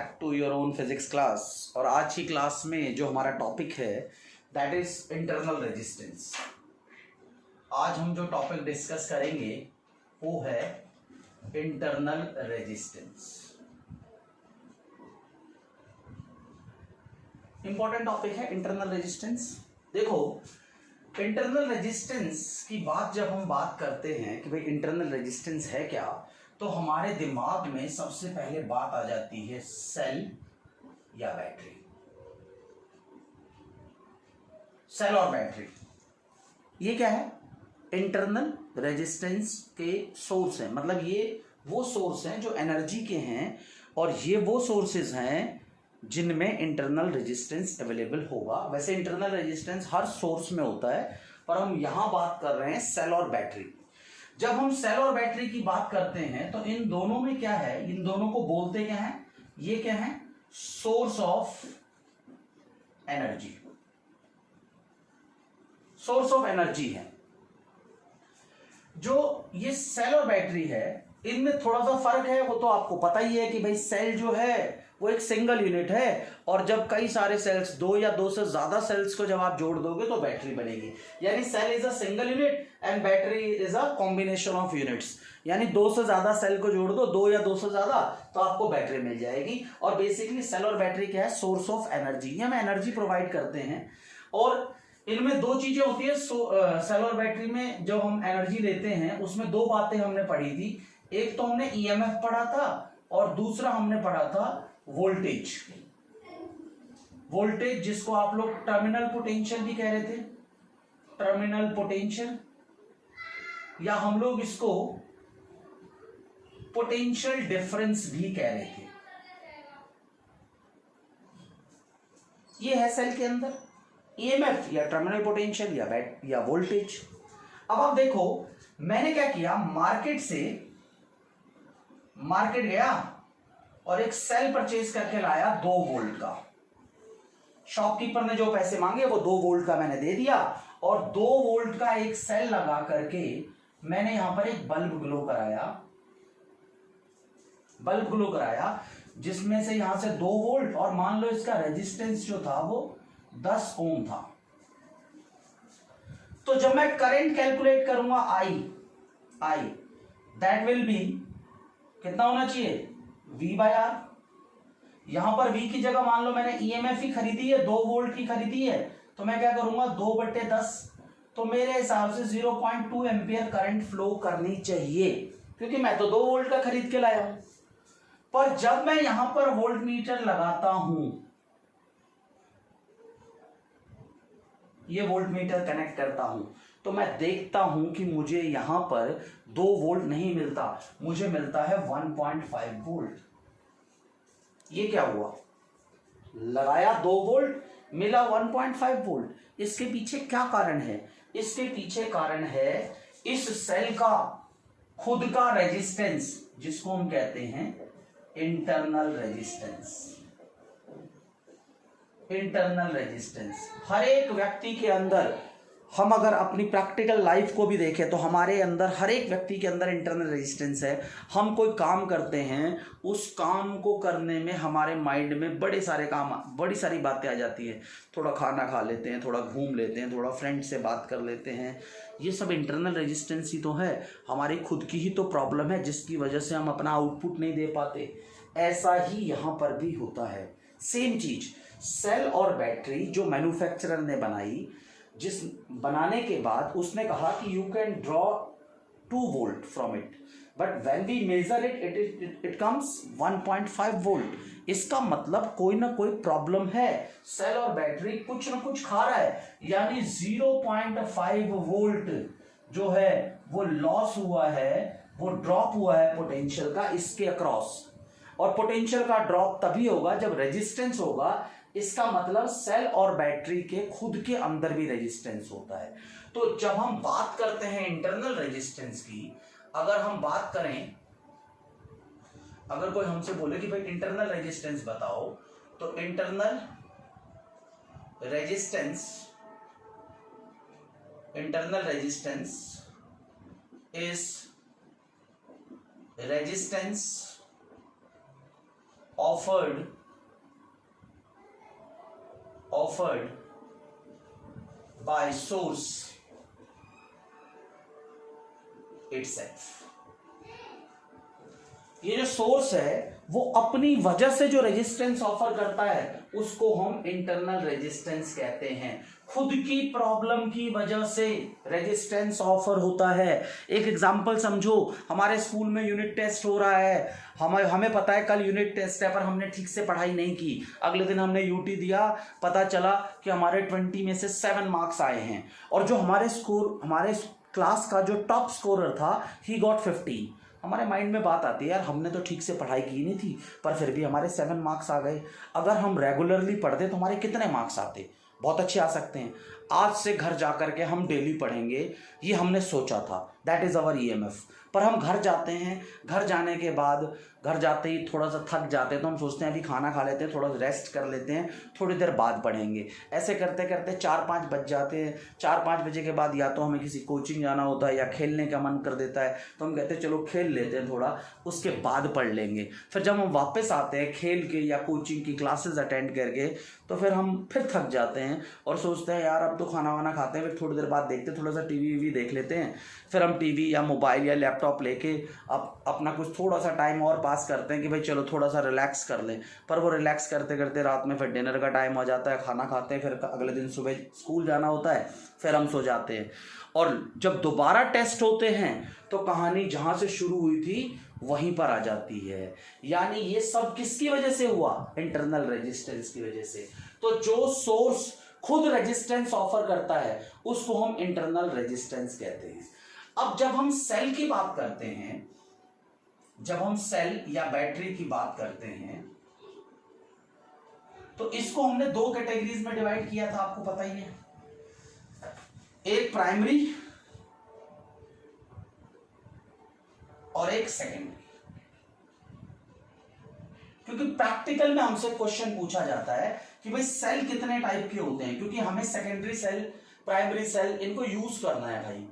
Back to your own physics class. और आज की क्लास में जो हमारा टॉपिक है दैट इज इंटरनल रेजिस्टेंस। आज हम जो टॉपिक डिस्कस करेंगे वो है इंटरनल रेजिस्टेंस। इंपॉर्टेंट टॉपिक है इंटरनल रेजिस्टेंस। देखो, इंटरनल रेजिस्टेंस की बात जब हम बात करते हैं कि भाई इंटरनल रेजिस्टेंस है क्या, तो हमारे दिमाग में सबसे पहले बात आ जाती है सेल या बैटरी। सेल और बैटरी ये क्या है? इंटरनल रेजिस्टेंस के सोर्स हैं। मतलब ये वो सोर्स हैं जो एनर्जी के हैं और ये वो सोर्सेज हैं जिनमें इंटरनल रेजिस्टेंस अवेलेबल होगा। वैसे इंटरनल रेजिस्टेंस हर सोर्स में होता है, पर हम यहां बात कर रहे हैं सेल और बैटरी। जब हम सेल और बैटरी की बात करते हैं तो इन दोनों में क्या है, इन दोनों को बोलते क्या है? ये क्या है? Source of energy. Source of energy है। जो ये सेल और बैटरी है इनमें थोड़ा सा फर्क है, वो तो आपको पता ही है कि भाई सेल जो है वो एक सिंगल यूनिट है, और जब कई सारे सेल्स, दो या दो से ज्यादा सेल्स को जब आप जोड़ दोगे तो बैटरी बनेगी। यानी cell is a single unit and battery is a combination of units. यानी दो से ज्यादा सेल को जोड़ दो, दो या दो से ज्यादा, तो आपको बैटरी मिल जाएगी। और बेसिकली सेल और बैटरी क्या है? Source of energy. ये हमें एनर्जी प्रोवाइड करते हैं। और इनमें दो चीजें होती है सेल और बैटरी में। जब हम एनर्जी लेते हैं उसमें दो बातें हमने पढ़ी थी। एक तो हमने ईएमएफ पढ़ा था और दूसरा हमने पढ़ा था वोल्टेज। वोल्टेज जिसको आप लोग टर्मिनल पोटेंशियल भी कह रहे थे, टर्मिनल पोटेंशियल, या हम लोग इसको पोटेंशियल डिफरेंस भी कह रहे थे। ये है सेल के अंदर ईएमएफ या टर्मिनल पोटेंशियल या वोल्टेज। अब आप देखो, मैंने क्या किया, मार्केट गया और एक सेल परचेज करके लाया 2 वोल्ट का। शॉपकीपर ने जो पैसे मांगे वो 2 वोल्ट का मैंने दे दिया, और 2 वोल्ट का एक सेल लगा करके मैंने यहां पर एक बल्ब ग्लो कराया, जिसमें से यहां से 2 वोल्ट, और मान लो इसका रेजिस्टेंस जो था वो 10 ओम था। तो जब मैं करंट कैलकुलेट करूंगा आई दैट विल बी कितना होना चाहिए? V/R। यहां पर V की जगह मान लो मैंने ईएमएफ ही खरीदी है, 2 वोल्ट की खरीदी है, तो मैं क्या करूंगा 2/10। तो मेरे हिसाब से 0.2 एम्पियर करंट फ्लो करनी चाहिए, क्योंकि मैं तो 2 वोल्ट का खरीद के लाया हूं। पर जब मैं यहां पर वोल्ट मीटर लगाता हूं, ये वोल्ट मीटर कनेक्ट करता हूं, तो मैं देखता हूं कि मुझे यहां पर 2 वोल्ट नहीं मिलता, मुझे मिलता है 1.5 वोल्ट। ये क्या हुआ? लगाया 2 वोल्ट, मिला 1.5 वोल्ट। इसके पीछे क्या कारण है? इसके पीछे कारण है इस सेल का खुद का रेजिस्टेंस, जिसको हम कहते हैं इंटरनल रेजिस्टेंस। इंटरनल रेजिस्टेंस हर एक व्यक्ति के अंदर, हम अगर अपनी प्रैक्टिकल लाइफ को भी देखें तो हमारे अंदर, हर एक व्यक्ति के अंदर इंटरनल रेजिस्टेंस है। हम कोई काम करते हैं, उस काम को करने में हमारे माइंड में बड़ी सारी बातें आ जाती है। थोड़ा खाना खा लेते हैं, थोड़ा घूम लेते हैं, थोड़ा फ्रेंड से बात कर लेते हैं। ये सब इंटरनल रेजिस्टेंस ही तो है, हमारी खुद की ही तो प्रॉब्लम है जिसकी वजह से हम अपना आउटपुट नहीं दे पाते। ऐसा ही यहाँ पर भी होता है। सेम चीज सेल और बैटरी जो मैन्युफैक्चरर ने बनाई, जिस बनाने के बाद उसने कहा कि you can draw 2 volt from it, but when we measure it comes 1.5 volt. इसका मतलब कोई ना कोई प्रॉब्लम है, सेल और बैटरी कुछ ना कुछ खा रहा है। यानी 0.5 वोल्ट जो है वो लॉस हुआ है, वो ड्रॉप हुआ है पोटेंशियल का इसके अक्रॉस। और पोटेंशियल का ड्रॉप तभी होगा जब रेजिस्टेंस होगा। इसका मतलब सेल और बैटरी के खुद के अंदर भी रेजिस्टेंस होता है। तो जब हम बात करते हैं इंटरनल रेजिस्टेंस की, अगर हम बात करें, अगर कोई हमसे बोले कि भाई इंटरनल रेजिस्टेंस बताओ, तो internal resistance is resistance offered by source itself। ये जो सोर्स है वो अपनी वजह से जो रेजिस्टेंस ऑफर करता है उसको हम इंटरनल रेजिस्टेंस कहते हैं। खुद की प्रॉब्लम की वजह से रेजिस्टेंस ऑफर होता है। एक एग्जांपल समझो, हमारे स्कूल में यूनिट टेस्ट हो रहा है, हमें पता है कल यूनिट टेस्ट है, पर हमने ठीक से पढ़ाई नहीं की। अगले दिन हमने यूटी दिया, पता चला कि हमारे 20 में से 7 मार्क्स आए हैं, और जो हमारे क्लास का जो टॉप स्कोरर था ही गॉट 15। हमारे माइंड में बात आती है, यार हमने तो ठीक से पढ़ाई की नहीं थी, पर फिर भी हमारे 7 मार्क्स आ गए। अगर हम रेगुलरली पढ़ते तो हमारे कितने मार्क्स आते? बहुत अच्छे आ सकते हैं। आज से घर जा कर के हम डेली पढ़ेंगे, ये हमने सोचा था, दैट इज़ अवर EMF। पर हम घर जाते हैं, घर जाने के बाद घर जाते ही थोड़ा सा थक जाते हैं, तो हम सोचते हैं अभी खाना खा लेते हैं, थोड़ा रेस्ट कर लेते हैं, थोड़ी देर बाद पढ़ेंगे। ऐसे करते करते 4-5 बज जाते हैं। 4-5 बजे के बाद या तो हमें किसी कोचिंग जाना होता है या खेलने का मन कर देता है, तो हम कहते हैं चलो खेल लेते हैं थोड़ा, उसके बाद पढ़ लेंगे। फिर जब हम वापस आते हैं खेल के या कोचिंग की क्लासेस अटेंड करके, तो फिर हम फिर थक जाते हैं और सोचते हैं यार अब तो खाना वाना खाते हैं, फिर थोड़ी देर बाद देखते हैं, थोड़ा सा टीवी देख लेते हैं। फिर हम टीवी या मोबाइल या लैपटॉप लेके अपना कुछ थोड़ा सा टाइम और पास करते हैं कि भाई चलो थोड़ा सा रिलैक्स कर लें। पर वो रिलैक्स करते करते रात में फिर डिनर का टाइम हो जाता है, खाना खाते हैं, फिर अगले दिन सुबह स्कूल जाना होता है, फिर हम सो जाते हैं। और जब दोबारा टेस्ट होते हैं तो कहानी जहाँ से शुरू हुई थी वहीं पर आ जाती है। यानी ये सब किसकी वजह से हुआ? इंटरनल रेजिस्टेंस की वजह से। तो जो सोर्स खुद रेजिस्टेंस ऑफर करता है उसको हम इंटरनल रेजिस्टेंस कहते हैं। अब जब हम सेल की बात करते हैं, जब हम सेल या बैटरी की बात करते हैं, तो इसको हमने 2 कैटेगरीज में डिवाइड किया था, आपको पता ही है। एक प्राइमरी और एक सेकेंडरी। क्योंकि प्रैक्टिकल में हमसे क्वेश्चन पूछा जाता है कि भाई सेल कितने टाइप के होते हैं, क्योंकि हमें सेकेंडरी सेल, प्राइमरी सेल इनको यूज करना है भाई,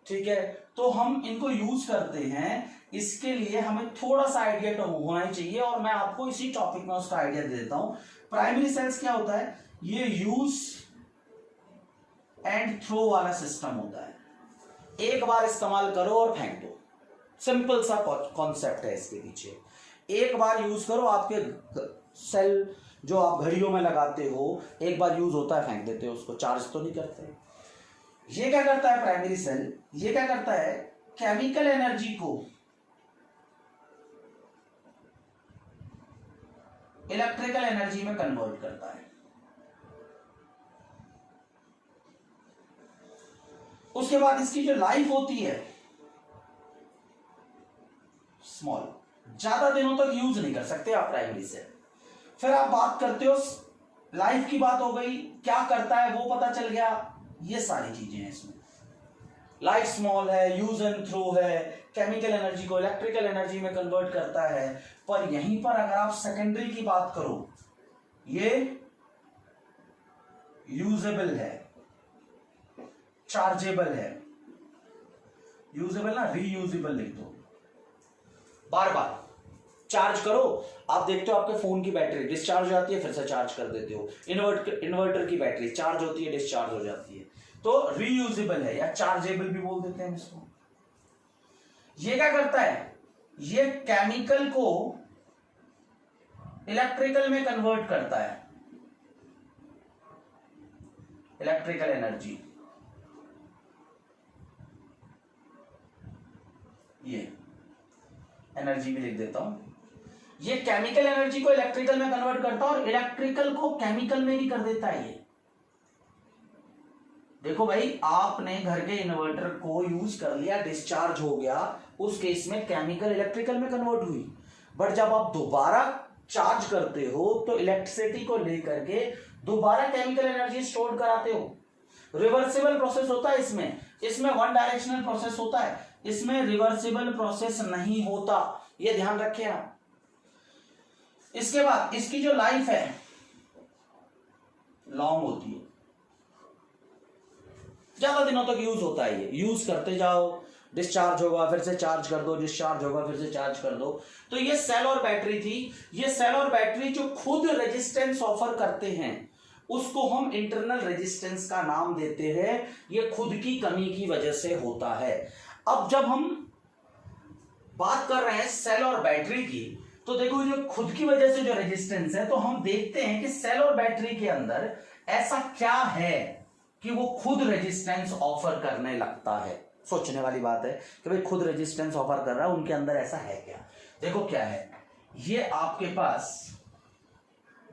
ठीक है। तो हम इनको यूज करते हैं, इसके लिए हमें थोड़ा सा आइडिया तो होना ही चाहिए, और मैं आपको इसी टॉपिक में उसका आइडिया दे देता हूं। प्राइमरी सेल्स क्या होता है? ये यूज एंड थ्रो वाला सिस्टम होता है। एक बार इस्तेमाल करो और फेंक दो, सिंपल सा कॉन्सेप्ट है इसके पीछे। एक बार यूज करो, आपके सेल जो आप घड़ियों में लगाते हो, एक बार यूज होता है फेंक देते हो उसको, चार्ज तो नहीं करते। ये क्या करता है प्राइमरी सेल? ये क्या करता है? केमिकल एनर्जी को इलेक्ट्रिकल एनर्जी में कन्वर्ट करता है। उसके बाद इसकी जो लाइफ होती है स्मॉल, ज्यादा दिनों तक यूज नहीं कर सकते आप प्राइमरी सेल। फिर आप बात करते हो, लाइफ की बात हो गई, क्या करता है वो पता चल गया, ये सारी चीजें हैं इसमें। लाइफ स्मॉल है, यूज एंड थ्रो है, केमिकल एनर्जी को इलेक्ट्रिकल एनर्जी में कन्वर्ट करता है। पर यहीं पर अगर आप सेकेंडरी की बात करो, ये यूजेबल है, चार्जेबल है। यूजेबल ना, रीयूजेबल लिख दो। बार बार चार्ज करो, आप देखते हो आपके फोन की बैटरी डिस्चार्ज हो जाती है, फिर से चार्ज कर देते हो। इन्वर्टर की बैटरी चार्ज होती है, डिस्चार्ज हो जाती है। तो रीयूजेबल है या चार्जेबल भी बोल देते हैं इसको। ये क्या करता है? ये केमिकल को इलेक्ट्रिकल में कन्वर्ट करता है, इलेक्ट्रिकल एनर्जी। ये एनर्जी भी लिख देता हूं। ये केमिकल एनर्जी को इलेक्ट्रिकल में कन्वर्ट करता है और इलेक्ट्रिकल को केमिकल में भी कर देता है। ये देखो भाई, आपने घर के इन्वर्टर को यूज कर लिया, डिस्चार्ज हो गया, उस केस में केमिकल इलेक्ट्रिकल में कन्वर्ट हुई। बट जब आप दोबारा चार्ज करते हो तो इलेक्ट्रिसिटी को लेकर के दोबारा केमिकल एनर्जी स्टोर कराते हो। रिवर्सिबल प्रोसेस होता है इसमें वन डायरेक्शनल प्रोसेस होता है, इसमें रिवर्सिबल प्रोसेस नहीं होता, ये ध्यान रखें आप। इसके बाद इसकी जो लाइफ है लॉन्ग होती है, ज्यादा दिनों तक यूज होता है। ये यूज करते जाओ, डिस्चार्ज होगा फिर से चार्ज कर दो, डिस्चार्ज होगा फिर से चार्ज कर दो। तो ये सेल और बैटरी थी। ये सेल और बैटरी जो खुद रेजिस्टेंस ऑफर करते हैं उसको हम इंटरनल रेजिस्टेंस का नाम देते हैं। ये खुद की कमी की वजह से होता है। अब जब हम बात कर रहे हैं सेल और बैटरी की, तो देखो जो खुद की वजह से जो रेजिस्टेंस है, तो हम देखते हैं कि सेल और बैटरी के अंदर ऐसा क्या है कि वो खुद रेजिस्टेंस ऑफर करने लगता है। सोचने वाली बात है कि भाई खुद रेजिस्टेंस ऑफर कर रहा है, उनके अंदर ऐसा है क्या। देखो क्या है, ये आपके पास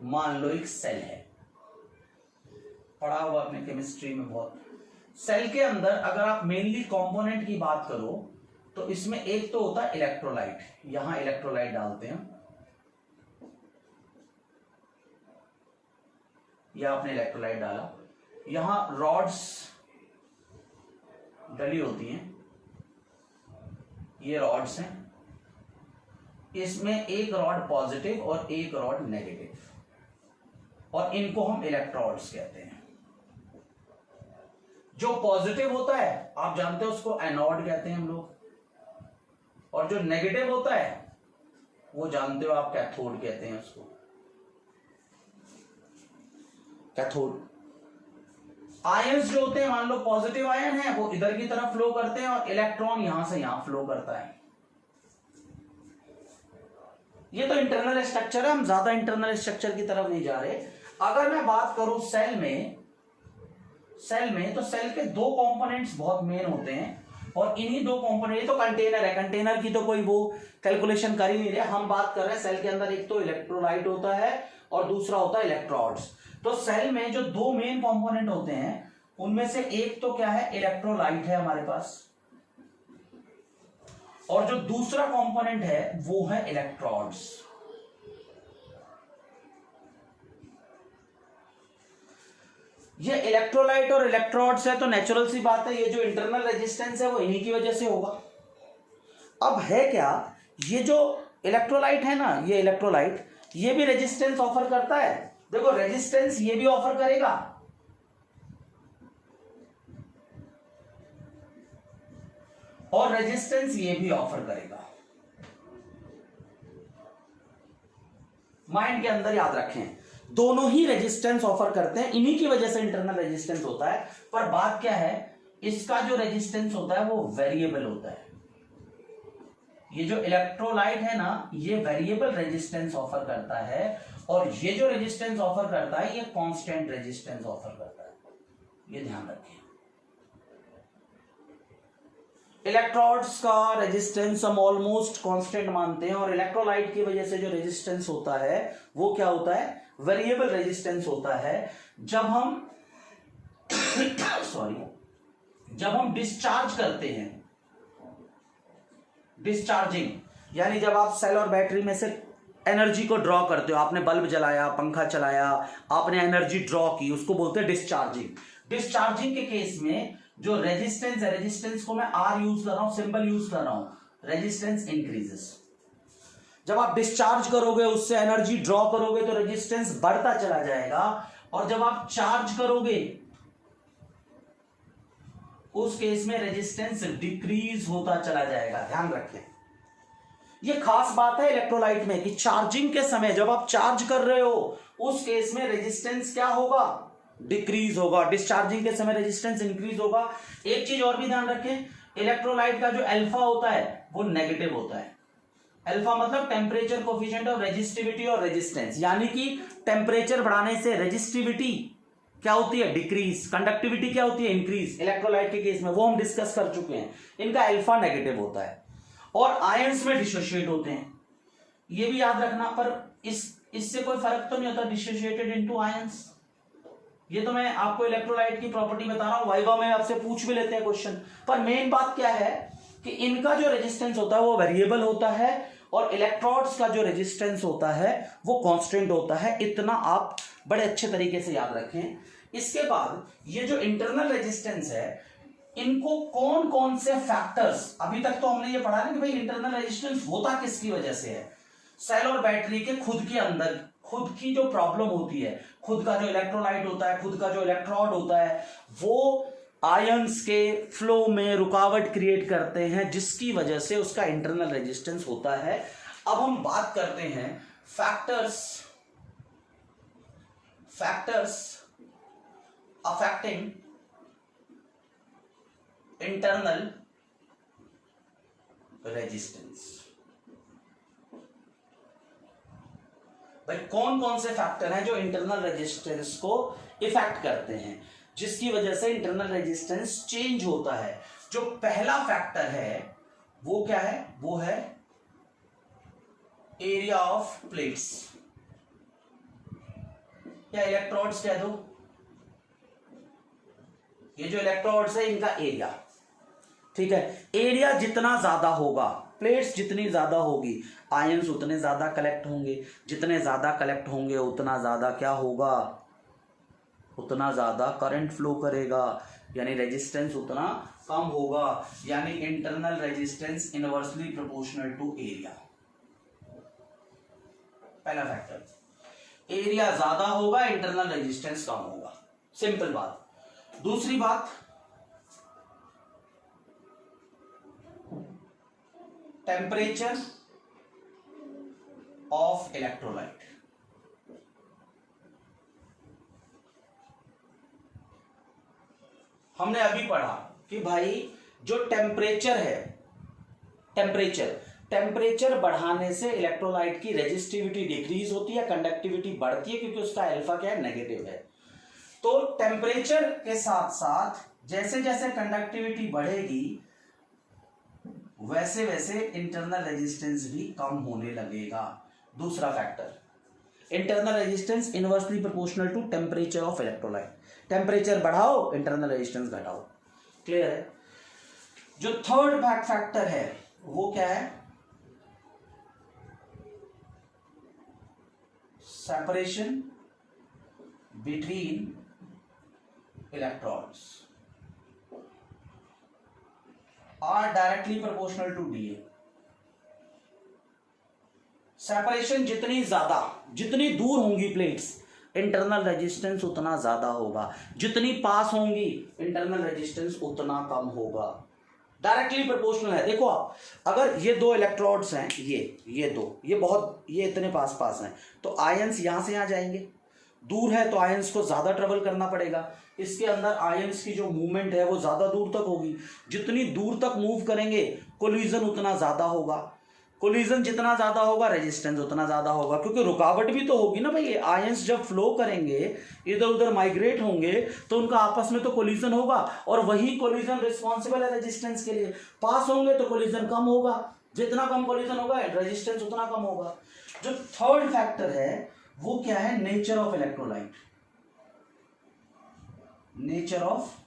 मान लो एक सेल है, पढ़ा हुआ अपने केमिस्ट्री में बहुत। सेल के अंदर अगर आप मेनली कंपोनेंट की बात करो तो इसमें एक तो होता है इलेक्ट्रोलाइट। यहां इलेक्ट्रोलाइट डालते हैं, या आपने इलेक्ट्रोलाइट डाला, यहां रॉड्स डली होती हैं, ये रॉड्स हैं, इसमें एक रॉड पॉजिटिव और एक रॉड नेगेटिव, और इनको हम इलेक्ट्रोड्स कहते हैं। जो पॉजिटिव होता है आप जानते हो उसको एनोड कहते हैं हम लोग, और जो नेगेटिव होता है वो जानते हो आप कैथोड कहते हैं उसको, कैथोड। आयंस जो होते हैं, मान लो पॉजिटिव आयन है, वो इधर की तरफ फ्लो करते हैं और इलेक्ट्रॉन यहां से यहां फ्लो करता है। ये तो इंटरनल स्ट्रक्चर है, हम ज्यादा इंटरनल स्ट्रक्चर की तरफ नहीं जा रहे। अगर मैं बात करूं सेल में तो सेल के दो कंपोनेंट्स बहुत मेन होते हैं, और इन्हीं दो कंपोनेंट, ये तो कंटेनर है, कंटेनर की तो कोई वो कैलकुलेशन कर ही नहीं रहे। हम बात कर रहे हैं सेल के अंदर एक तो इलेक्ट्रोलाइट होता है और दूसरा होता है इलेक्ट्रोड्स। तो सेल में जो दो मेन कंपोनेंट होते हैं उनमें से एक तो क्या है, इलेक्ट्रोलाइट है हमारे पास, और जो दूसरा कंपोनेंट है वो है इलेक्ट्रोड्स। ये इलेक्ट्रोलाइट और इलेक्ट्रोड्स है, तो नेचुरल सी बात है, ये जो इंटरनल रेजिस्टेंस है वो इन्हीं की वजह से होगा। अब है क्या, ये जो इलेक्ट्रोलाइट है ना, ये इलेक्ट्रोलाइट ये भी रेजिस्टेंस ऑफर करता है। देखो रेजिस्टेंस ये भी ऑफर करेगा, और रेजिस्टेंस ये भी ऑफर करेगा। माइंड के अंदर याद रखें, दोनों ही रेजिस्टेंस ऑफर करते हैं, इन्हीं की वजह से इंटरनल रेजिस्टेंस होता है। पर बात क्या है, इसका जो रेजिस्टेंस होता है वो वेरिएबल होता है। ये जो इलेक्ट्रोलाइट है ना, ये वेरिएबल रेजिस्टेंस ऑफर करता है, और ये जो रेजिस्टेंस ऑफर करता है ये कांस्टेंट रेजिस्टेंस ऑफर करता है। ये ध्यान रखें। इलेक्ट्रोड्स का रेजिस्टेंस हम ऑलमोस्ट कांस्टेंट मानते हैं, और इलेक्ट्रोलाइट की वजह से जो रेजिस्टेंस होता है वो क्या होता है, वेरिएबल रेजिस्टेंस होता है। जब हम जब हम डिस्चार्ज करते हैं, डिस्चार्जिंग यानी जब आप सेल और बैटरी में से एनर्जी को ड्रॉ करते हो, आपने बल्ब जलाया, पंखा चलाया, आपने एनर्जी ड्रॉ की, उसको बोलते हैं डिस्चार्जिंग। डिस्चार्जिंग के केस में जो रेजिस्टेंस है, रेजिस्टेंस को मैं आर यूज कर रहा हूं, सिंबल यूज कर रहा हूं, रेजिस्टेंस इंक्रीजेस। जब आप डिस्चार्ज करोगे, उससे एनर्जी ड्रॉ करोगे तो रेजिस्टेंस बढ़ता चला जाएगा, और जब आप चार्ज करोगे उस केस में रेजिस्टेंस डिक्रीज होता चला जाएगा। ध्यान रखें, यह खास बात है इलेक्ट्रोलाइट में कि चार्जिंग के समय जब आप चार्ज कर रहे हो उस केस में रेजिस्टेंस क्या होगा, डिक्रीज होगा। डिस्चार्जिंग के समय रेजिस्टेंस इंक्रीज होगा। एक चीज और भी ध्यान रखें, इलेक्ट्रोलाइट का जो अल्फा होता है वो नेगेटिव होता है। अल्फा मतलब टेम्परेचर कोफिशिएंट ऑफ रेजिस्टिविटी और रेजिस्टेंस, यानी कि टेम्परेचर बढ़ाने से रेजिस्टिविटी क्या होती है, डिक्रीज, कंडक्टिविटी क्या होती है, इंक्रीज। इलेक्ट्रोलाइट के केस में वो हम डिस्कस कर चुके हैं, इनका अल्फा नेगेटिव होता है, और आयंस में डिसोशिएट होते हैं, ये भी याद रखना। पर इससे कोई फर्क तो नहीं होता, डिसोशिएटेड इनटू आयंस। ये तो मैं आपको इलेक्ट्रोलाइट की प्रॉपर्टी बता रहा हूं, वाइवा में आपसे पूछ भी लेते हैं क्वेश्चन। पर मेन बात क्या है कि इनका जो रेजिस्टेंस होता है वो वेरिएबल होता है, और इलेक्ट्रोड्स का जो रेजिस्टेंस होता है वो कांस्टेंट होता है। इतना आप बड़े अच्छे तरीके से याद रखें। इसके बाद ये जो इंटरनल रेजिस्टेंस है, इनको कौन कौन से फैक्टर्स, अभी तक तो हमने ये पढ़ा ना कि भाई इंटरनल रेजिस्टेंस होता किसकी वजह से है। सेल और बैटरी के खुद के अंदर खुद की जो प्रॉब्लम होती है, खुद का जो इलेक्ट्रोलाइट होता है, खुद का जो इलेक्ट्रोड होता है, वो आयंस के फ्लो में रुकावट क्रिएट करते हैं, जिसकी वजह से उसका इंटरनल रेजिस्टेंस होता है। अब हम बात करते हैं फैक्टर्स अफेक्टिंग इंटरनल रेजिस्टेंस। भाई कौन कौन से फैक्टर हैं जो इंटरनल रेजिस्टेंस को इफेक्ट करते हैं, जिसकी वजह से इंटरनल रेजिस्टेंस चेंज होता है। जो पहला फैक्टर है वो क्या है, वो है एरिया ऑफ प्लेट्स या इलेक्ट्रोड्स कह दो। ये जो इलेक्ट्रोड्स है इनका एरिया, ठीक है। एरिया जितना ज्यादा होगा, प्लेट्स जितनी ज्यादा होगी, आयंस उतने ज्यादा कलेक्ट होंगे। जितने ज्यादा कलेक्ट होंगे उतना ज्यादा क्या होगा, उतना ज्यादा करंट फ्लो करेगा, यानी रेजिस्टेंस उतना कम होगा, यानी internal resistance inversely proportional to area. पहला फैक्टर, एरिया ज्यादा होगा इंटरनल रेजिस्टेंस कम होगा, सिंपल बात। दूसरी बात, टेम्परेचर ऑफ इलेक्ट्रोलाइट। हमने अभी पढ़ा कि भाई जो टेम्परेचर है, टेम्परेचर बढ़ाने से इलेक्ट्रोलाइट की रेजिस्टिविटी डिक्रीज होती है, कंडक्टिविटी बढ़ती है, क्योंकि उसका अल्फा क्या है, नेगेटिव है। तो टेम्परेचर के साथ साथ जैसे जैसे कंडक्टिविटी बढ़ेगी वैसे वैसे इंटरनल रेजिस्टेंस भी कम होने लगेगा। दूसरा factor, internal resistance inversely proportional to temperature of electrolyte. Temperature बढ़ाओ, इंटरनल रेजिस्टेंस घटाओ। क्लियर है। जो थर्ड फैक्टर है वो क्या है, separation between electrons are directly proportional to D. Separation जितनी दूर होंगी प्लेट्स, इंटरनल रेजिस्टेंस उतना ज्यादा होगा। जितनी पास होंगी इंटरनल रेजिस्टेंस उतना कम होगा। डायरेक्टली प्रोपोर्शनल है। देखो आप, अगर ये दो इलेक्ट्रोड्स हैं, ये दो, ये इतने पास हैं, तो आयंस यहां से यहां जाएंगे। दूर है तो आयंस को ज्यादा ट्रेवल करना पड़ेगा। इसके अंदर आयंस की जो मूवमेंट है वो ज्यादा दूर तक होगी। जितनी दूर तक मूव करेंगे कोलिजन उतना ज्यादा होगा। कोलिजन जितना ज्यादा होगा रेजिस्टेंस उतना ज्यादा होगा, क्योंकि रुकावट भी तो होगी ना भाई। आयंस जब फ्लो करेंगे, इधर उधर माइग्रेट होंगे, तो उनका आपस में तो कोलिजन होगा, और वही कोलिजन रिस्पॉन्सिबल है रेजिस्टेंस के लिए। पास होंगे तो कोलिजन कम होगा, जितना कम कोलिजन होगा रेजिस्टेंस उतना कम होगा। जो थर्ड फैक्टर है वो क्या है, nature of electrolyte. Nature of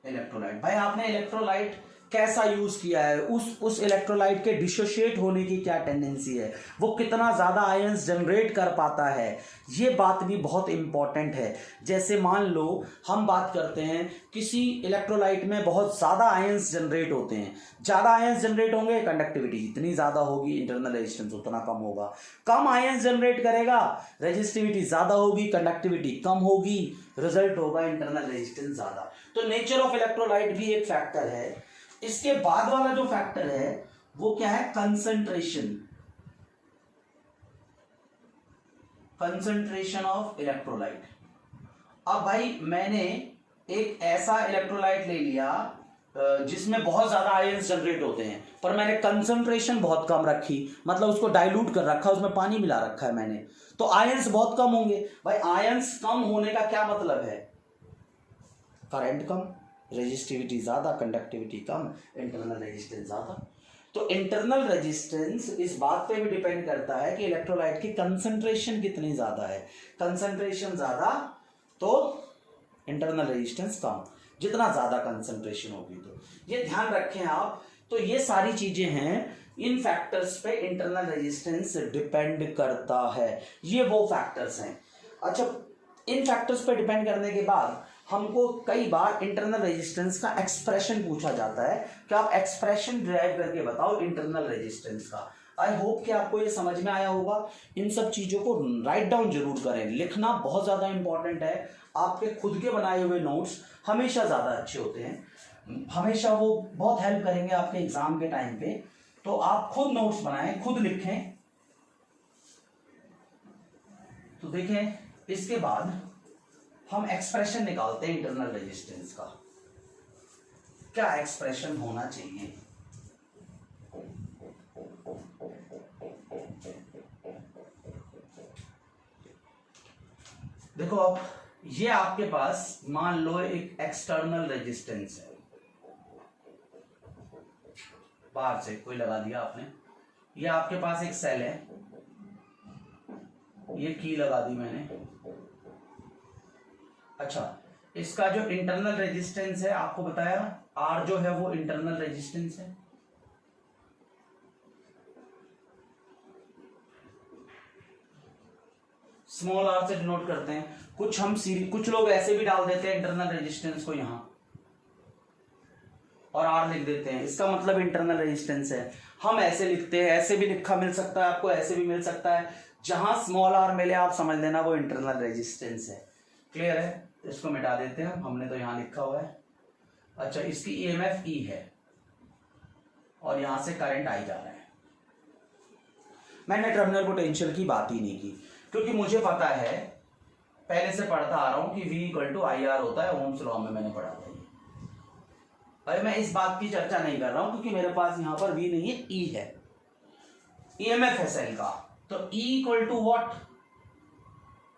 electrolyte, भाई आपने इलेक्ट्रोलाइट कैसा यूज किया है, उस इलेक्ट्रोलाइट के डिसोशिएट होने की क्या टेंडेंसी है, वो कितना ज्यादा आयंस जनरेट कर पाता है, ये बात भी बहुत इंपॉर्टेंट है। जैसे मान लो हम बात करते हैं किसी इलेक्ट्रोलाइट में बहुत ज्यादा आयंस जनरेट होते हैं। ज्यादा आयंस जनरेट होंगे, कंडक्टिविटी जितनी ज्यादा होगी इंटरनल रेजिस्टेंस उतना कम होगा। कम आयंस जनरेट करेगा, रेजिस्टिविटी ज्यादा होगी, कंडक्टिविटी कम होगी, रिजल्ट होगा इंटरनल रेजिस्टेंस ज्यादा। तो नेचर ऑफ इलेक्ट्रोलाइट भी एक फैक्टर है। इसके बाद वाला जो फैक्टर है वो क्या है, कंसंट्रेशन ऑफ इलेक्ट्रोलाइट। अब भाई मैंने एक ऐसा इलेक्ट्रोलाइट ले लिया जिसमें बहुत ज्यादा आयंस जनरेट होते हैं, पर मैंने कंसंट्रेशन बहुत कम रखी, मतलब उसको डाइल्यूट कर रखा, उसमें पानी मिला रखा है मैंने, तो आयंस बहुत कम होंगे। भाई आयंस कम होने का क्या मतलब है, करंट कम, रेजिस्टिविटी ज्यादा, कंडक्टिविटी कम, इंटरनल रेजिस्टेंस ज्यादा। तो इंटरनल रेजिस्टेंस इस बात पे भी डिपेंड करता है कि इलेक्ट्रोलाइट की कंसंट्रेशन कितनी ज्यादा है। कंसंट्रेशन ज्यादा तो इंटरनल रेजिस्टेंस कम, जितना ज्यादा कंसंट्रेशन होगी। तो ये ध्यान रखें आप। तो ये सारी चीजें हैं, इन फैक्टर्स पे इंटरनल रेजिस्टेंस डिपेंड करता है। ये वो फैक्टर्स हैं। अच्छा, इन फैक्टर्स पे डिपेंड करने के बाद हमको कई बार इंटरनल रेजिस्टेंस का एक्सप्रेशन पूछा जाता है कि आप एक्सप्रेशन डिराइव करके बताओ इंटरनल रेजिस्टेंस का। आई होप कि आपको ये समझ में आया होगा। इन सब चीज़ों को राइट डाउन जरूर करें, लिखना बहुत ज़्यादा इंपॉर्टेंट है। आपके खुद के बनाए हुए नोट्स हमेशा ज़्यादा अच्छे होते हैं, हमेशा वो बहुत हेल्प करेंगे आपके एग्जाम के टाइम पे। तो आप खुद नोट्स बनाएं, खुद लिखें। तो देखें, इसके बाद हम एक्सप्रेशन निकालते हैं इंटरनल रेजिस्टेंस का। क्या एक्सप्रेशन होना चाहिए? देखो, अब ये आपके पास मान लो एक एक्सटर्नल रेजिस्टेंस है, बाहर से कोई लगा दिया आपने। ये आपके पास एक सेल है, ये की लगा दी मैंने। अच्छा, इसका जो इंटरनल रेजिस्टेंस है आपको बताया, आर जो है वो इंटरनल रेजिस्टेंस है। स्मॉल आर से डिनोट करते हैं। कुछ लोग ऐसे भी डाल देते हैं इंटरनल रेजिस्टेंस को यहां और आर लिख देते हैं, इसका मतलब इंटरनल रेजिस्टेंस है। हम ऐसे लिखते हैं, ऐसे भी लिखा मिल सकता है आपको, ऐसे भी मिल सकता है। जहां स्मॉल आर मिले आप समझ लेना वो इंटरनल रेजिस्टेंस है। क्लियर है? इसको मिटा देते हैं, हमने तो यहां लिखा हुआ है। अच्छा, इसकी ईएमएफ ई है और यहां से करंट आई जा रहा है। मैंने टर्मिनल पोटेंशियल की बात ही नहीं की, क्योंकि मुझे पता है, पहले से पढ़ता आ रहा हूं कि V equal to I R होता है, ओम्स लॉ में मैंने पढ़ा था। अरे मैं इस बात की चर्चा नहीं कर रहा हूं, क्योंकि मेरे पास यहां पर V नहीं है, E है, ईएमएफ है सेल का। तो E इक्वल टू व्हाट?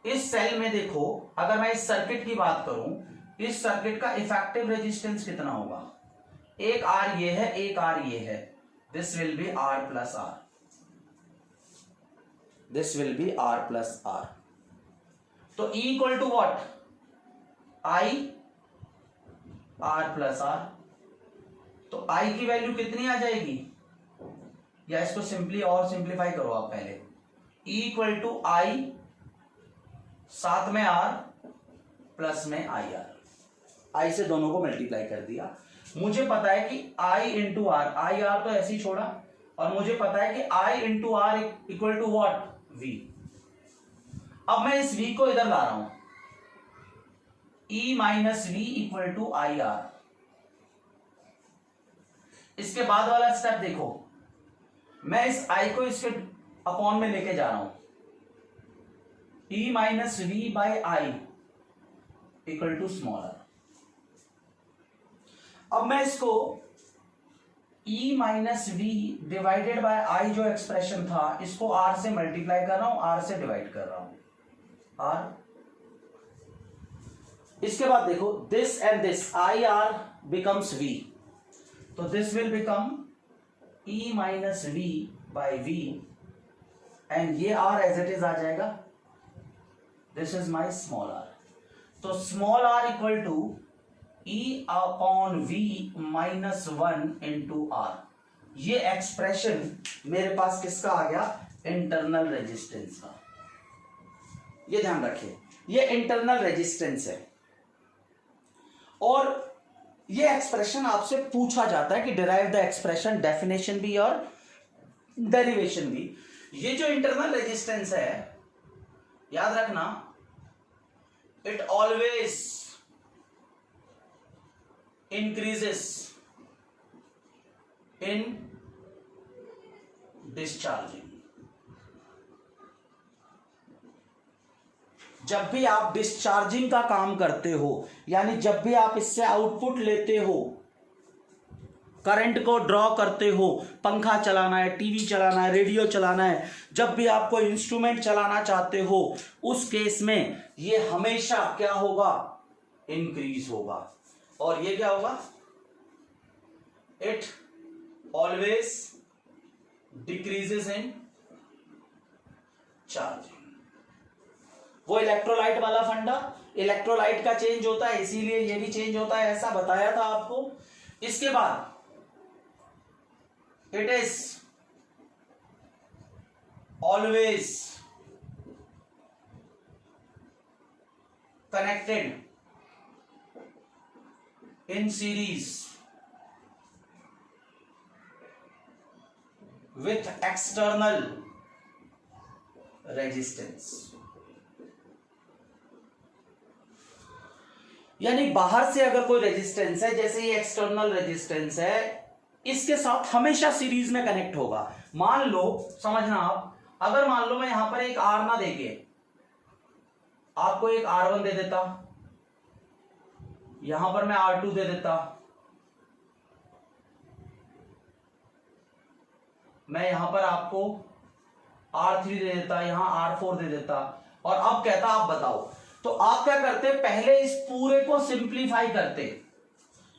इस सेल में देखो, अगर मैं इस सर्किट की बात करूं, इस सर्किट का इफेक्टिव रेजिस्टेंस कितना होगा? एक R ये है, एक R ये है। This will be R plus R, this will be R plus R। तो E equal to what? I R plus R। तो I की वैल्यू कितनी आ जाएगी? या इसको सिंपली और सिंप्लीफाई करो आप पहले। E इक्वल टू I, साथ में R प्लस में आई आर। I से दोनों को मल्टीप्लाई कर दिया। मुझे पता है कि I into R, I R तो ऐसे ही छोड़ा, और मुझे पता है कि I into R equal to what? V। अब मैं इस V को इधर ला रहा हूं, E minus V equal to I R. इसके बाद वाला स्टेप देखो, मैं इस I को इसके अपॉन में लेके जा रहा हूं, E minus V by I equal to small r. अब मैं इसको E minus V divided by I जो एक्सप्रेशन था, इसको R से मल्टीप्लाई कर रहा हूं, R से डिवाइड कर रहा हूं, R। इसके बाद देखो, this and this I R becomes V, तो this will become E minus V by V, and ये R एज इट इज आ जाएगा। This is my small r. तो small r equal to E upon V minus 1 into R. ये expression मेरे पास किसका आ गया? इंटरनल रेजिस्टेंस का। ये ध्यान रखिए, ये इंटरनल रेजिस्टेंस है। और ये एक्सप्रेशन आपसे पूछा जाता है कि डिराइव द एक्सप्रेशन, डेफिनेशन भी और डेरिवेशन भी। ये जो इंटरनल रेजिस्टेंस है, याद रखना, it always increases in discharging। जब भी आप डिस्चार्जिंग का काम करते हो, यानी जब भी आप इससे आउटपुट लेते हो, करंट को ड्रॉ करते हो, पंखा चलाना है, टीवी चलाना है, रेडियो चलाना है, जब भी आप कोई इंस्ट्रूमेंट चलाना चाहते हो, उस केस में ये हमेशा क्या होगा? इंक्रीज होगा। और ये क्या होगा? It always decreases in charging. वो इलेक्ट्रोलाइट वाला फंडा, इलेक्ट्रोलाइट का चेंज होता है, इसीलिए ये भी चेंज होता है, ऐसा बताया था आपको। इसके बाद it is always connected in series with external resistance। यानी बाहर से अगर कोई रेजिस्टेंस है, जैसे ये एक्सटर्नल रेजिस्टेंस है, इसके साथ हमेशा सीरीज में कनेक्ट होगा। मान लो, समझना आप, अगर मान लो मैं यहां पर एक आर ना देके आपको एक R1 दे देता, यहां पर मैं R2 दे देता, मैं यहां पर आपको R3 दे देता, यहां R4 दे देता, और अब कहता आप बताओ, तो आप क्या करते, पहले इस पूरे को सिंप्लीफाई करते,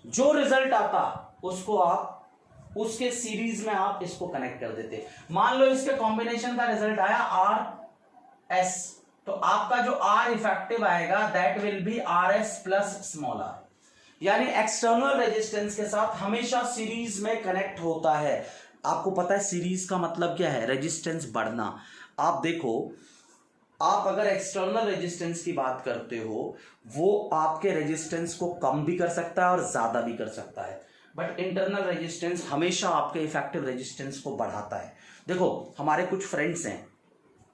जो रिजल्ट आता उसको आप उसके सीरीज में आप इसको कनेक्ट कर देते। मान लो इसके कॉम्बिनेशन का रिजल्ट आया RS, तो आपका जो R इफेक्टिव आएगा that will be RS plus small r, यानी एक्सटर्नल रेजिस्टेंस के साथ हमेशा सीरीज में कनेक्ट होता है। आपको पता है सीरीज का मतलब क्या है, रेजिस्टेंस बढ़ना। आप देखो, आप अगर एक्सटर्नल रेजिस्टेंस की बात करते हो, वो आपके रेजिस्टेंस को कम भी कर सकता है और ज्यादा भी कर सकता है, बट इंटरनल रेजिस्टेंस हमेशा आपके इफेक्टिव रेजिस्टेंस को बढ़ाता है। देखो, हमारे कुछ फ्रेंड्स हैं,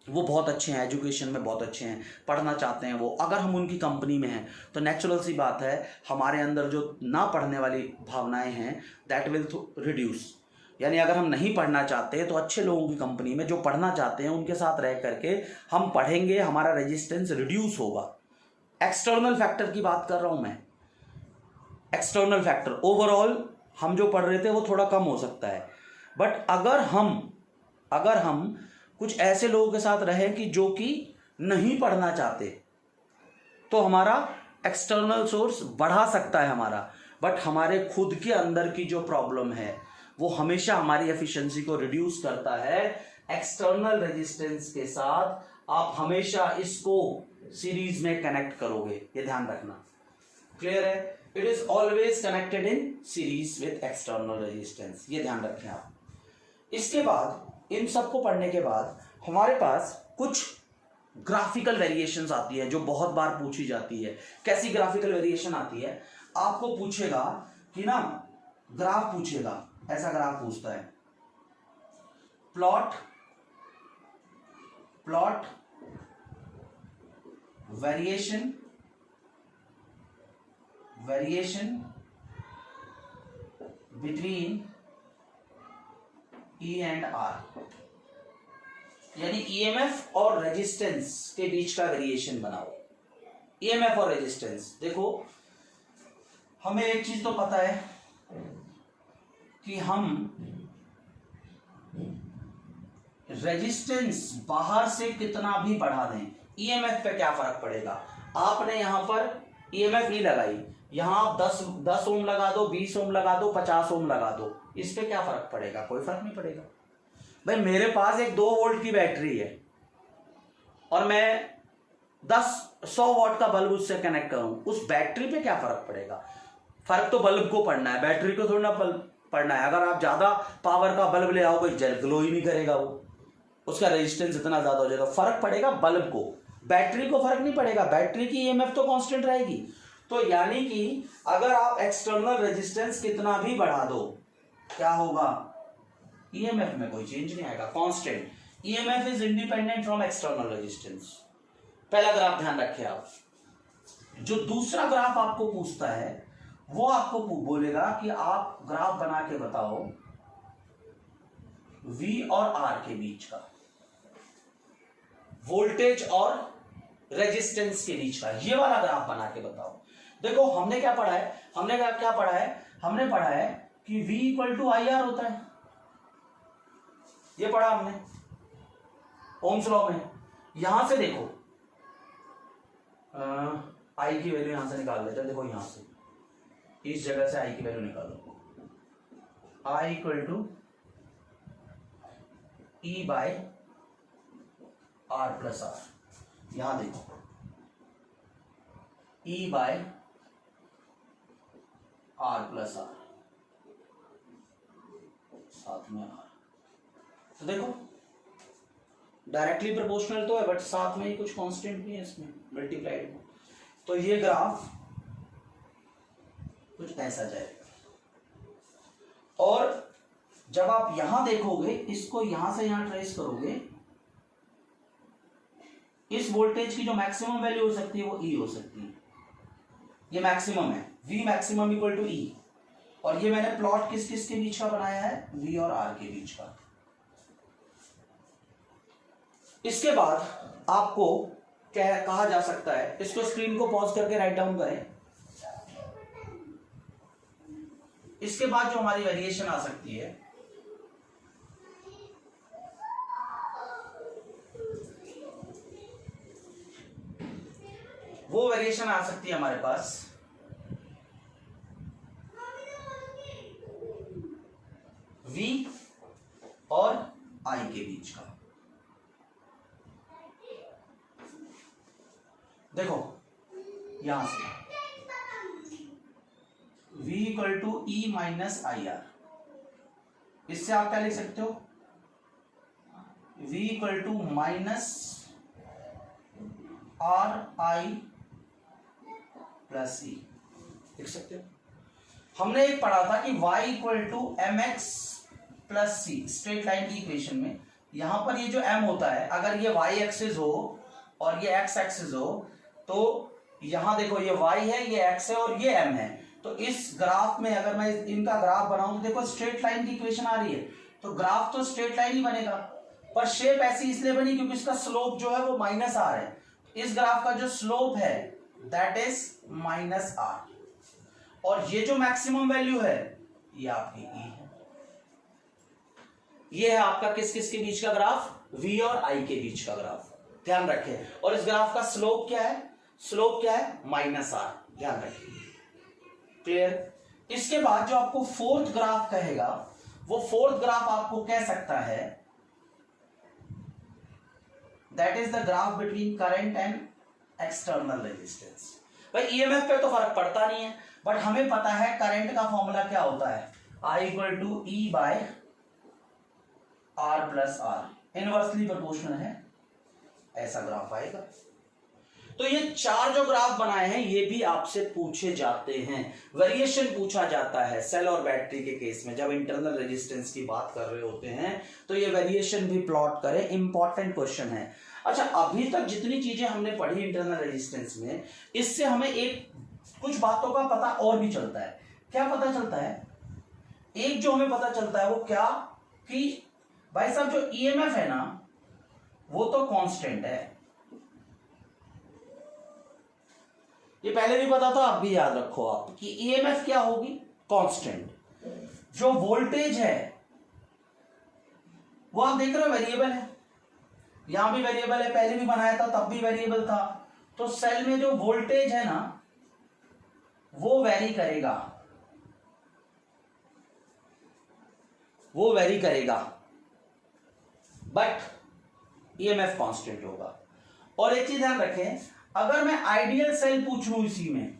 वो बहुत अच्छे हैं, एजुकेशन में बहुत अच्छे हैं, पढ़ना चाहते हैं वो, अगर हम उनकी कंपनी में हैं तो नेचुरल सी बात है हमारे अंदर जो ना पढ़ने वाली भावनाएं हैं दैट विल रिड्यूस। यानी अगर हम नहीं पढ़ना चाहते तो अच्छे लोगों की कंपनी में जो पढ़ना चाहते हैं उनके साथ रह करके हम पढ़ेंगे, हमारा रेजिस्टेंस रिड्यूस होगा। एक्सटर्नल फैक्टर की बात कर रहा हूं मैं, एक्सटर्नल फैक्टर ओवरऑल हम जो पढ़ रहे थे वो थोड़ा कम हो सकता है, बट अगर हम कुछ ऐसे लोगों के साथ रहें कि जो कि नहीं पढ़ना चाहते, तो हमारा एक्सटर्नल सोर्स बढ़ा सकता है हमारा, बट हमारे खुद के अंदर की जो प्रॉब्लम है वो हमेशा हमारी एफिशिएंसी को रिड्यूस करता है। एक्सटर्नल रेजिस्टेंस के साथ आप हमेशा इसको सीरीज में कनेक्ट करोगे, ये ध्यान रखना। क्लियर है? It is always connected in series with external resistance, ये ध्यान रखें आप। इसके बाद, इन सबको पढ़ने के बाद हमारे पास कुछ ग्राफिकल वेरिएशंस आती है जो बहुत बार पूछी जाती है। कैसी ग्राफिकल वेरिएशन आती है? आपको पूछेगा कि ना, ग्राफ पूछेगा, ऐसा ग्राफ पूछता है, plot variation between E and R, यानी ईएमएफ और रेजिस्टेंस के बीच का वेरिएशन बनाओ। ईएमएफ और रेजिस्टेंस, देखो हमें एक चीज तो पता है कि हम रेजिस्टेंस बाहर से कितना भी बढ़ा दें, ईएमएफ पे क्या फर्क पड़ेगा। आपने यहां पर ईएमएफ नहीं लगाई, यहां आप 10 ओम लगा दो, 20 ओम लगा दो, 50 ओम लगा दो, इस पे क्या फर्क पड़ेगा? कोई फर्क नहीं पड़ेगा। भाई मेरे पास एक 2 वोल्ट की बैटरी है और मैं 100 वॉट का बल्ब उससे कनेक्ट करूं, उस बैटरी पे क्या फर्क पड़ेगा? फर्क तो बल्ब को पड़ना है, बैटरी को थोड़ा पड़ना है। अगर आप ज्यादा पावर का बल्ब ले आओगे, ग्लो ही नहीं करेगा वो, उसका रेजिस्टेंस इतना ज्यादा हो जाएगा। फर्क पड़ेगा बल्ब को, बैटरी को फर्क नहीं पड़ेगा, बैटरी की ईएमएफ तो कांस्टेंट रहेगी। तो यानी कि अगर आप एक्सटर्नल रेजिस्टेंस कितना भी बढ़ा दो, क्या होगा? ईएमएफ में कोई चेंज नहीं आएगा, constant. EMF is independent from external resistance. पहला ग्राफ ध्यान रखिए आप। जो दूसरा ग्राफ आपको पूछता है वो आपको बोलेगा कि आप ग्राफ बना के बताओ V और R के बीच का, वोल्टेज और रेजिस्टेंस के बीच का, ये वाला ग्राफ बना के बताओ। देखो हमने क्या पढ़ा है, हमने पढ़ा है कि V इक्वल टू IR होता है, ये पढ़ा हमने ओम्स लॉ में। यहां से देखो I की वैल्यू यहां से निकाल लेते हैं। देखो यहां से इस जगह से I की वैल्यू निकालो, I equal to E by R plus R। यहां देखो E by R plus R, साथ में R। तो देखो डायरेक्टली प्रोपोर्शनल तो है बट साथ में ही कुछ कांस्टेंट भी है इसमें, मल्टीप्लाइड में। तो ये ग्राफ कुछ ऐसा जाएगा। और जब आप यहां देखोगे, इसको यहां से यहां ट्रेस करोगे, इस वोल्टेज की जो मैक्सिमम वैल्यू हो सकती है वो E हो सकती है। ये मैक्सिमम है, V maximum equal to E, और ये मैंने प्लॉट किस किस के बीच का बनाया है, V और R के बीच का। इसके बाद आपको क्या कहा जा सकता है, इसको स्क्रीन को पॉज करके राइट डाउन करें। इसके बाद जो हमारी वेरिएशन आ सकती है, वो वेरिएशन आ सकती है हमारे पास V और I के बीच का। देखो यहां से V equal to E minus I R, इससे आप क्या लिख सकते हो, V equal to minus R I plus E लिख सकते हो। हमने एक पढ़ा था कि y equal to m x plus c, straight line की इक्वेशन में यहां पर ये जो m होता है, अगर ये y एक्सिस हो और ये x एक्सिस हो, तो यहां देखो ये y है, ये x है और ये m है, तो इस ग्राफ में अगर मैं इनका ग्राफ बनाऊं तो देखो स्ट्रेट लाइन की इक्वेशन आ रही है, तो ग्राफ तो स्ट्रेट लाइन ही बनेगा, पर शेप ऐसी इसलिए बनी क्योंकि इसका स्लोप जो है वो माइनस आर है। इस ग्राफ का जो स्लोप है दैट इज माइनस आर, और ये जो मैक्सिमम वैल्यू है ये आपकी ई है। ये है आपका किस किस के बीच का ग्राफ, V और I के बीच का ग्राफ, ध्यान रखें। और इस ग्राफ का स्लोप क्या है, स्लोप क्या है, माइनस आर, ध्यान रखिए। क्लियर। इसके बाद जो आपको फोर्थ ग्राफ कहेगा, वो फोर्थ ग्राफ आपको कह सकता है that is the graph between current and external resistance. भाई ईएमएफ पे तो फर्क पड़ता नहीं है, बट हमें पता है करंट का फॉर्मूला क्या होता है, I equal to E by R plus R, inversely proportional है, ऐसा ग्राफ आएगा। तो ये चार जो ग्राफ बनाए हैं ये भी आपसे पूछे जाते हैं, वेरिएशन पूछा जाता है सेल और बैटरी के केस में, जब इंटरनल रेजिस्टेंस की बात कर रहे होते हैं तो ये वेरिएशन भी प्लॉट करें, इंपॉर्टेंट क्वेश्चन है। अच्छा, अभी तक जितनी चीजें हमने पढ़ी इंटरनल रेजिस्टेंस में, इससे हमें एक कुछ बातों का पता और भी चलता है। क्या पता चलता है, एक जो हमें पता चलता है वो क्या, कि भाई साहब जो ईएमएफ है ना वो तो कांस्टेंट है, ये पहले भी पता था, अब भी याद रखो आप कि ईएमएफ क्या होगी, कांस्टेंट। जो वोल्टेज है वो आप देख रहे हो वेरिएबल है, यहां भी वेरिएबल है, पहले भी बनाया था तब भी वेरिएबल था, तो सेल में जो वोल्टेज है ना वो वेरी करेगा, वो वेरी करेगा, बट ईएमएफ कांस्टेंट होगा। और एक चीज ध्यान रखें, अगर मैं आइडियल सेल पूछ लूं इसी में,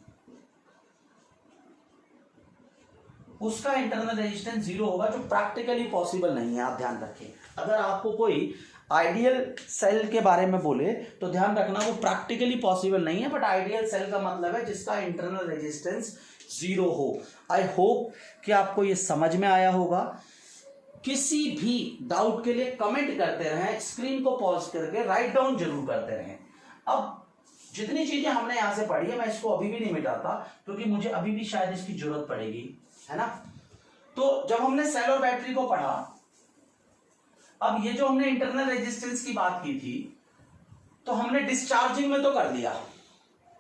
उसका इंटरनल रेजिस्टेंस 0 होगा, जो प्रैक्टिकली पॉसिबल नहीं है, आप ध्यान रखें। अगर आपको कोई आइडियल सेल के बारे में बोले तो ध्यान रखना वो प्रैक्टिकली पॉसिबल नहीं है, बट आइडियल सेल का मतलब है जिसका इंटरनल रेजिस्टेंस 0 हो। आई होप कि आपको ये समझ में आया होगा। किसी भी डाउट के लिए कमेंट करते रहें, स्क्रीन को पॉज करके राइट डाउन जरूर करते रहें। अब जितनी चीजें हमने यहां से पढ़ी है मैं इसको अभी भी नहीं मिटाता, क्योंकि मुझे अभी भी शायद इसकी जरूरत पड़ेगी, है ना। तो जब हमने सेल और बैटरी को पढ़ा, अब ये जो हमने इंटरनल रेजिस्टेंस की बात की थी, तो हमने डिस्चार्जिंग में तो कर लिया।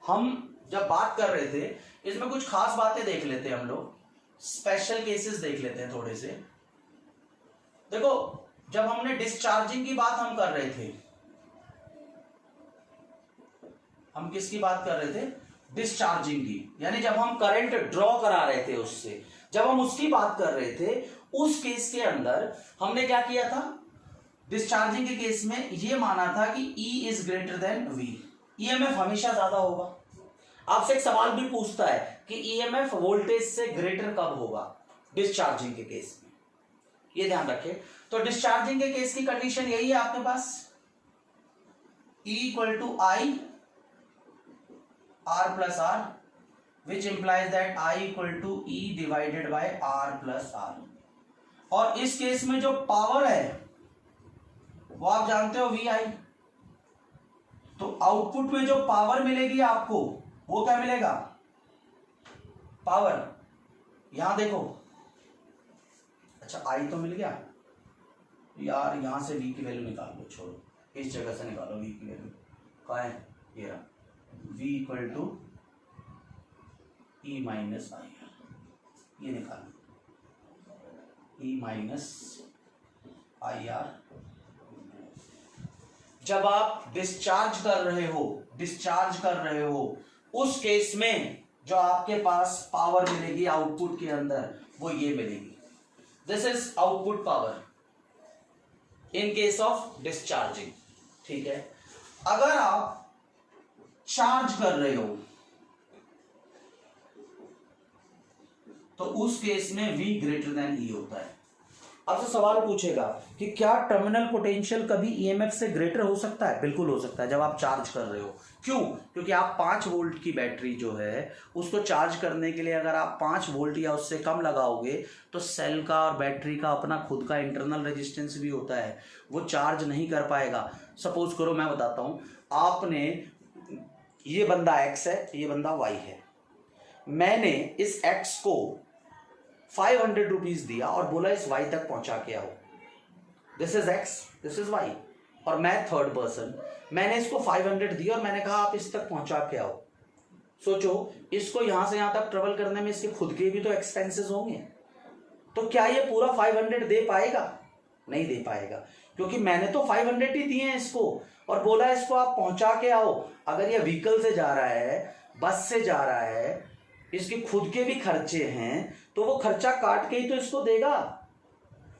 हम जब बात कर रहे थे इसमें कुछ खास बातें देख लेते हैं, हम लोग स्पेशल केसेस देख लेते हैं थोड़े से। देखो, जब हमने डिस्चार्जिंग की बात हम कर रहे थे, हम किसकी बात कर रहे थे, डिस्चार्जिंग की, यानी जब हम करंट ड्रॉ करा रहे थे उससे, जब हम उसकी बात कर रहे थे, उस केस के अंदर हमने क्या किया था, डिस्चार्जिंग के केस में ये माना था कि E is greater than V, EMF हमेशा ज्यादा होगा। आपसे एक सवाल भी पूछता है कि ईएमएफ वोल्टेज से ग्रेटर कब होगा, डिस्चार्जिंग के केस में, ये ध्यान रखें। तो डिस्चार्जिंग के केस की कंडीशन यही है आपके पास, E equal to I R plus R, which implies that I equal to E divided by R plus R। और इस केस में जो पावर है वो आप जानते हो VI, तो आउटपुट में जो पावर मिलेगी आपको वो क्या मिलेगा, पावर, यहां देखो, अच्छा आई तो मिल गया यार, यहां से v की वैल्यू निकाल लो, छोड़ो इस जगह से निकालो v की वैल्यू, कहाँ है ये रहा, v equal to E minus I R, ये निकालो ई माइनस आई आर। जब आप डिस्चार्ज कर रहे हो उस केस में जो आपके पास पावर मिलेगी आउटपुट के अंदर वो ये मिलेगी, this is output power in case of discharging. ठीक है, अगर आप चार्ज कर रहे हो तो उस केस में V ग्रेटर देन E होता है। अब तो सवाल पूछेगा कि क्या टर्मिनल पोटेंशियल कभी ईएमएफ से ग्रेटर हो सकता है? बिल्कुल हो सकता है जब आप चार्ज कर रहे हो। क्यों? क्योंकि आप 5 वोल्ट की बैटरी जो है उसको चार्ज करने के लिए अगर आप 5 वोल्ट या उससे कम लगाओगे तो सेल का और बैटरी का अपना खुद का इंटरनल रेजिस्टेंस भी होता है, वो चार्ज नहीं कर पाएगा। सपोज करो, मैं बताता हूँ, आपने, ये बंदा X है, ये बंदा Y है, मैंने इस X को 500 रुपीज दिया और बोला इस Y तक पहुंचा के आओ, this is X, this is Y, और मैं थर्ड पर्सन, मैंने इसको 500 दिया और मैंने कहा आप इस तक पहुंचा के आओ। सोचो, इसको यहां से यहां तक ट्रेवल करने में इसके खुद के भी तो एक्सपेंसेस होंगे, तो क्या ये पूरा 500 दे पाएगा? नहीं दे पाएगा, क्योंकि मैंने तो 500 ही दिए हैं इसको और बोला इसको आप पहुंचा के आओ। अगर ये व्हीकल से जा रहा है, बस से जा रहा है, इसके खुद के भी खर्चे हैं, तो वो खर्चा काट के ही तो इसको देगा।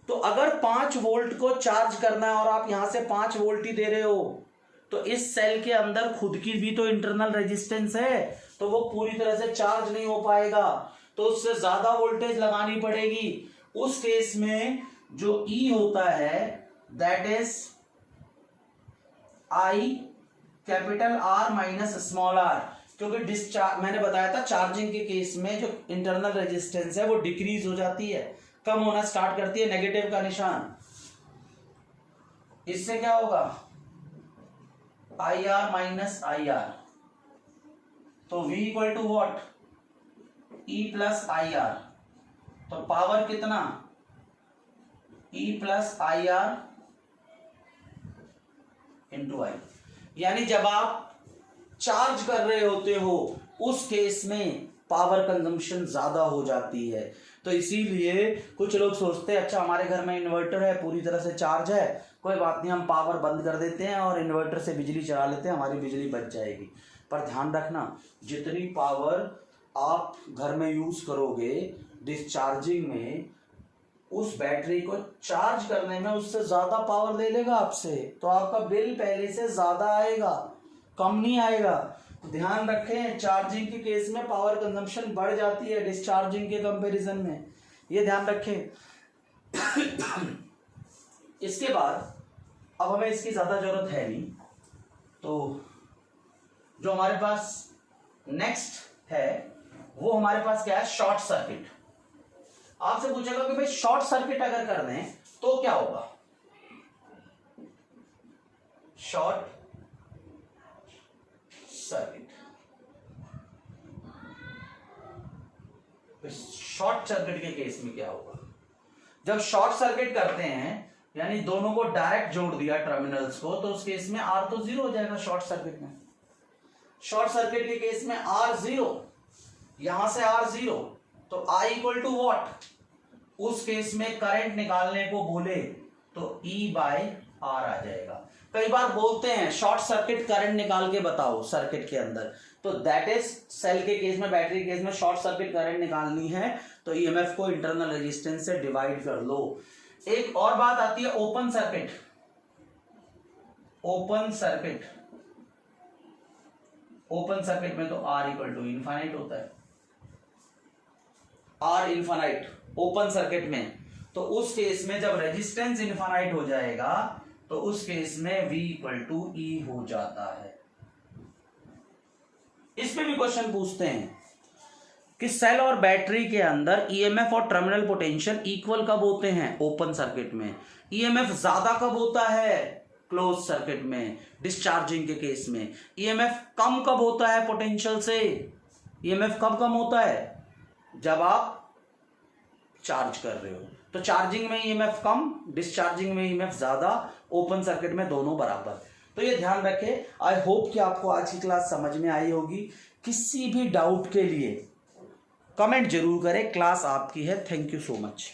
तो अगर 5 वोल्ट को चार्ज करना है और आप यहां से 5 वोल्ट ही दे रहे हो तो इस सेल के अंदर खुद की भी तो इंटरनल रेजिस्टेंस है, तो वो पूरी तरह से चार्ज नहीं हो पाएगा, तो उससे ज्यादा वोल्टेज लगानी पड़ेगी। उस केस में जो E होता है that is I capital R minus small r, क्योंकि डिस्चार्ज, मैंने बताया था चार्जिंग के केस में जो इंटरनल रेजिस्टेंस है वो डिक्रीज हो जाती है, कम होना स्टार्ट करती है, नेगेटिव का निशान। इससे क्या होगा, IR माइनस IR, तो V equal to what, E plus IR, तो पावर कितना, E plus IR into I। यानी जब आप चार्ज कर रहे होते हो उस केस में पावर कंजम्पशन ज्यादा हो जाती है। तो इसीलिए कुछ लोग सोचते हैं अच्छा हमारे घर में इन्वर्टर है, पूरी तरह से चार्ज है, कोई बात नहीं, हम पावर बंद कर देते हैं और इन्वर्टर से बिजली चला लेते हैं, हमारी बिजली बच जाएगी। पर ध्यान रखना, जितनी पावर आप घर में यूज करोगे डिस्चार्जिंग में, उस बैटरी को चार्ज करने में उससे ज्यादा पावर ले लेगा आपसे, तो आपका बिल पहले से ज्यादा आएगा, कम नहीं आएगा। तो ध्यान रखें, चार्जिंग के केस में पावर कंजम्पशन बढ़ जाती है डिस्चार्जिंग के कंपैरिजन में, ये ध्यान रखें। इसके बाद अब हमें इसकी ज्यादा जरूरत है नहीं, तो जो हमारे पास नेक्स्ट है वो हमारे पास क्या है, शॉर्ट सर्किट। आपसे पूछेगा कि भाई शॉर्ट सर्किट अगर कर दें तो क्या होगा, शॉर्ट सर्किट। शॉर्ट सर्किट के केस में क्या होगा, जब शॉर्ट सर्किट करते हैं यानी दोनों को डायरेक्ट जोड़ दिया टर्मिनल्स को, तो उस केस में R तो 0 हो जाएगा शॉर्ट सर्किट में। शॉर्ट सर्किट के केस में R 0, यहां से R 0, तो I इक्वल टू वॉट, उस केस में करंट निकालने को बोले तो E बाय R आ जाएगा। कई बार बोलते हैं शॉर्ट सर्किट करंट निकाल के बताओ सर्किट के अंदर, तो दैट इज सेल के केस में, बैटरी के केस में शॉर्ट सर्किट करंट निकालनी है तो ईएमएफ को इंटरनल रेजिस्टेंस से डिवाइड कर लो। एक और बात आती है open circuit. Open circuit, open circuit में तो R इक्वल टू इनफाइनाइट होता है, R इनफाइनाइट ओपन सर्किट में। तो उस केस में जब रेजिस्टेंस इनफाइनाइट हो जाएगा तो उस केस में V इक्वल टू E हो जाता है। इस पे भी क्वेश्चन पूछते हैं कि सेल और बैटरी के अंदर ईएमएफ और टर्मिनल पोटेंशियल इक्वल कब होते हैं, ओपन सर्किट में। ईएमएफ ज्यादा कब होता है, क्लोज सर्किट में, डिस्चार्जिंग के केस में। ईएमएफ कम कब होता है पोटेंशियल से, ईएमएफ कब कम होता है, जब आप चार्ज कर रहे हो। तो चार्जिंग में ईएमएफ कम, डिस्चार्जिंग में ईएमएफ ज़्यादा, ओपन सर्किट में दोनों बराबर। तो ये ध्यान रखें। आई होप कि आपको आज की क्लास समझ में आई होगी। किसी भी डाउट के लिए कमेंट जरूर करें। क्लास आपकी है। Thank you so much.